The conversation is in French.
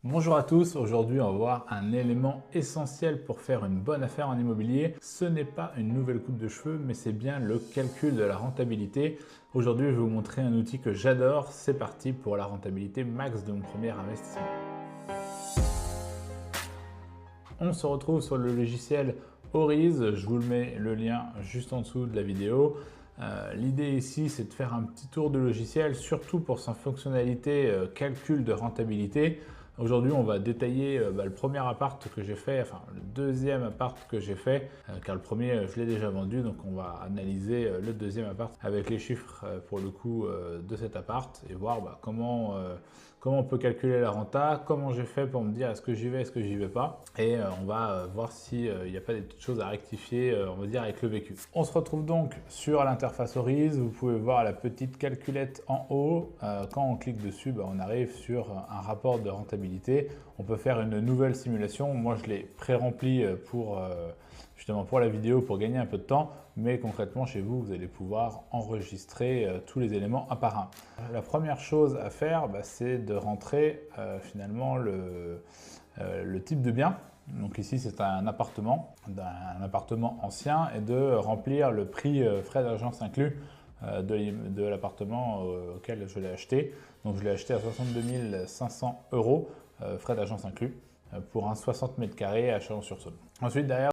Bonjour à tous, aujourd'hui on va voir un élément essentiel pour faire une bonne affaire en immobilier. Ce n'est pas une nouvelle coupe de cheveux, mais c'est bien le calcul de la rentabilité. Aujourd'hui je vais vous montrer un outil que j'adore, c'est parti pour la rentabilité max de mon premier investissement. On se retrouve sur le logiciel Oriz, je vous le mets le lien juste en dessous de la vidéo. L'idée ici c'est de faire un petit tour de logiciel, surtout pour sa fonctionnalité calcul de rentabilité. Aujourd'hui, on va détailler le premier appart que j'ai fait, enfin le deuxième appart que j'ai fait, car le premier, je l'ai déjà vendu, donc on va analyser le deuxième appart avec les chiffres pour le coup de cet appart et voir comment on peut calculer la renta, comment j'ai fait pour me dire est-ce que j'y vais, est-ce que j'y vais pas, et on va voir s'il n'y a pas des petites choses à rectifier, on va dire avec le vécu. On se retrouve donc sur l'interface Oriz, vous pouvez voir la petite calculette en haut, quand on clique dessus, on arrive sur un rapport de rentabilité. On peut faire une nouvelle simulation. Moi, je l'ai pré-rempli justement pour la vidéo pour gagner un peu de temps. Mais concrètement, chez vous, vous allez pouvoir enregistrer tous les éléments un par un. La première chose à faire, c'est de rentrer finalement le type de bien. Donc ici, c'est un appartement ancien et de remplir le prix frais d'agence inclus de l'appartement auquel je l'ai acheté. Donc je l'ai acheté à 62 500 €, frais d'agence inclus, pour un 60 mètres carrés à Chalon-sur-Saône. Ensuite, derrière,